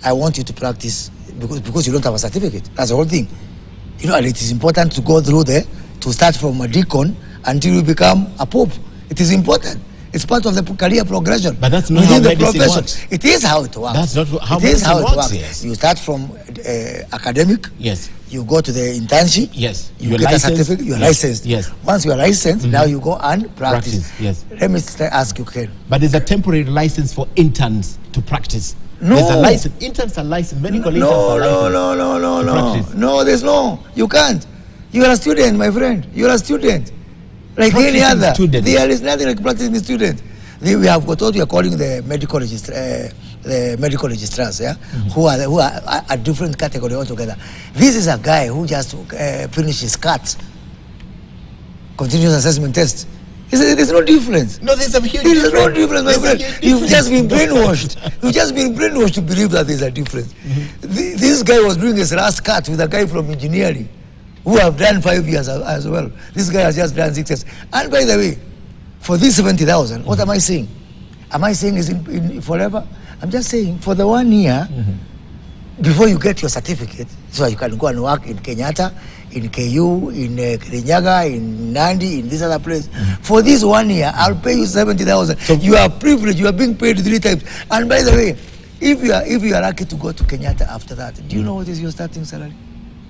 I want you to practice because you don't have a certificate. That's the whole thing. You know, and it is important to go through there, to start from a deacon until you become a pope. It is important. It's part of the career progression. But that's not how medicine works. It is how it works. That's not how medicine works. Yes. You start from academic. Yes. You go to the internship. Yes. You get a certificate. You're licensed. Yes. Once you are licensed, now you go and practice. Yes. Let me ask you, Ken. But there's a temporary license for interns to practice. No. There's a license. Interns are licensed. Medical interns are licensed. No, there's no. You can't. You are a student, my friend. You are a student. Like any other. There is nothing like practicing student. We have got what we are calling the medical registrars, yeah, who are a different category altogether. This is a guy who just finished his CAT, continuous assessment test. There's no difference. No, there's a huge difference. There's no difference, my friend. You've just been brainwashed. You've just been brainwashed to believe that there's a difference. This guy was doing his last CAT with a guy from engineering, who have done 5 years as well. This guy has just done 6 years. And by the way, for this 70,000, what am I saying? Am I saying is in forever? I'm just saying for the 1 year, before you get your certificate, so you can go and work in Kenyatta, in KU, in Kirinyaga, in Nandi, in this other place. For this 1 year, I'll pay you 70,000. So you are privileged. You are being paid 3 times. And by the way, if you are lucky to go to Kenyatta after that, do you know what is your starting salary?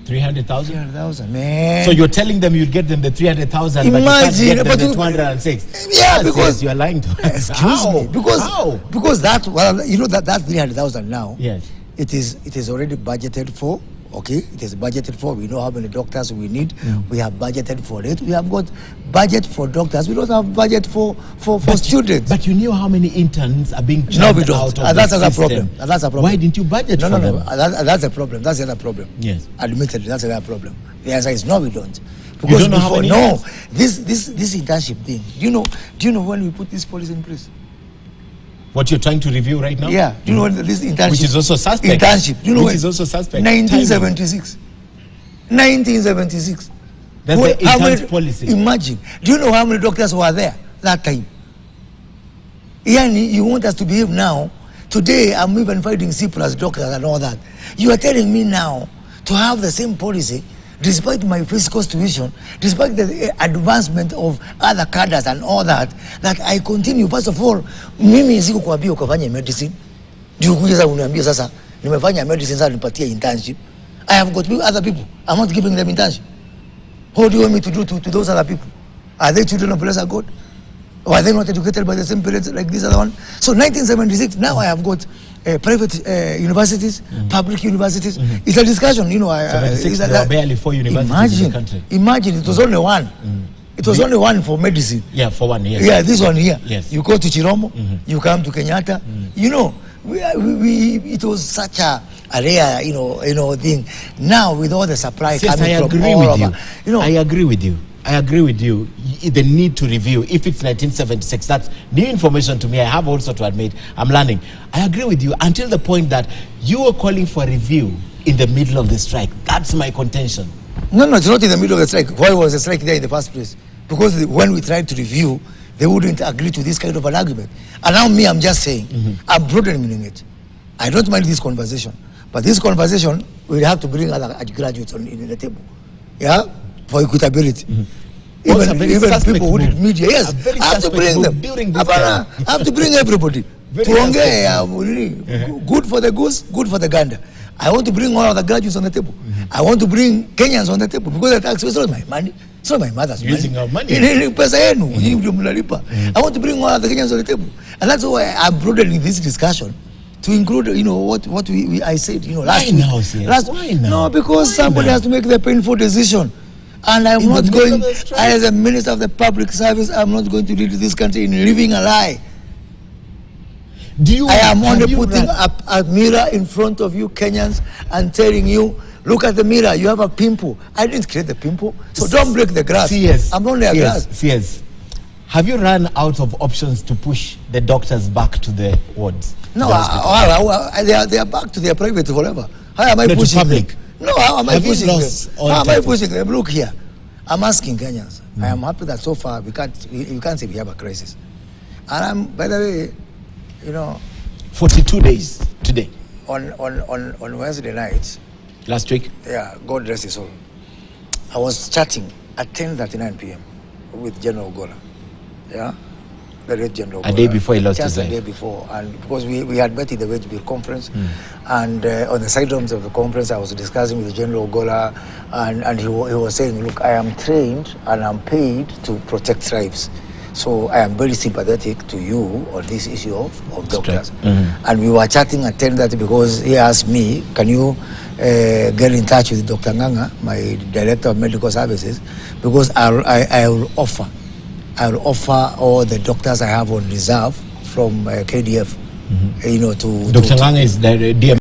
300,000? 300,000, man. So you're telling them you'd get them the 300,000, but you can't get them the 206. Yeah, because you are lying to us. Excuse me. Because that, well, you know that 300,000 now. Yes. It is already budgeted for. Okay, it is budgeted for. We know how many doctors we need. We have budgeted for it. We have got budget for doctors. We don't have budget for students. But you knew how many interns are being no, we don't. Out of that's a problem. That's a problem. Why didn't you budget for them? No. That's a problem. That's the other problem. Yes. Admittedly, that's the other problem. The answer is no, we don't. Because you don't know how many this internship thing. Do you know when we put this policy in place? What you're trying to review right now? Yeah. Do you know when this internship? Which is also suspect. Internship. Do you know which is also suspect. 1976. 1976. That's the intern policy. Imagine. Do you know how many doctors were there that time? Yani, you want us to behave now? Today, I'm even fighting C+ doctors and all that. You are telling me now to have the same policy despite my fiscal situation, despite the advancement of other cadres and all that, that I continue. First of all, mimi siku kuambia ukafanya medicine. Ndio kuja sasa uniambia sasa nimefanya medicine sasa nipatie internship. I have got other people. I'm not giving them internship. What do you want me to do to those other people? Are they children of lesser God? Or are they not educated by the same parents like this other one? So 1976, now I have got private universities, public universities. It's a discussion, you know. There are barely 4 universities in the country. Imagine, it was only one. It was only one for medicine. Yeah, for one, yes. Yeah, this one here. Yes. You go to Chiromo, you come to Kenyatta. You know, it was such a rare, you know, thing. Now with all the supply coming from all over, you know. I agree with you. The need to review. If it's 1976, that's new information to me. I have also to admit, I'm learning. I agree with you until the point that you were calling for a review in the middle of the strike. That's my contention. No, it's not in the middle of the strike. Why was the strike there in the first place? Because when we tried to review, they wouldn't agree to this kind of an argument. And now me, I'm just saying, I'm broadening it. I don't mind this conversation. But this conversation, we'll have to bring other graduates in the table. Yeah? For equitability. Even people who did media, yes, I have to bring them. I have to bring everybody. Good for the goose, good for the gander. I want to bring all of the graduates on the table. I want to bring Kenyans on the table because the tax is not my money. It's not my mother's money. Using our money. I want to bring all of the Kenyans on the table. And that's why I'm broadening this discussion to include, you know, what I said, you know, last week. Why now? No, because somebody has to make the painful decision. And I'm not going, as a minister of the public service, I'm not going to lead this country in living a lie. I am only putting up a mirror in front of you Kenyans and telling you, look at the mirror, you have a pimple. I didn't create the pimple, so don't break the grass. I'm only a grass. Yes. Have you run out of options to push the doctors back to the wards? No, they are back to their private forever. How am I pushing public? Them? No, how am I pushing them? How am I pushing them? Look here. I'm asking Kenyans. I am happy that so far you can't say we have a crisis. And by the way, you know, 42 days today. on Wednesday night, last week. yeah, God rest his soul, I was chatting at 10:39 p.m. with General Gola, yeah, the late General Gola. A day before he lost just his life. a day before, and because we had met in the Wage Bill conference, and on the sidelines of the conference, I was discussing with General Gola, and he was saying, look, I am trained and I'm paid to protect tribes. So I am very sympathetic to you on this issue of doctors. And we were chatting at 10:30 because he asked me, can you get in touch with Dr. Nganga, my Director of Medical Services, because I will offer all the doctors I have on reserve from KDF, you know, to... Dr. Nganga is the DM.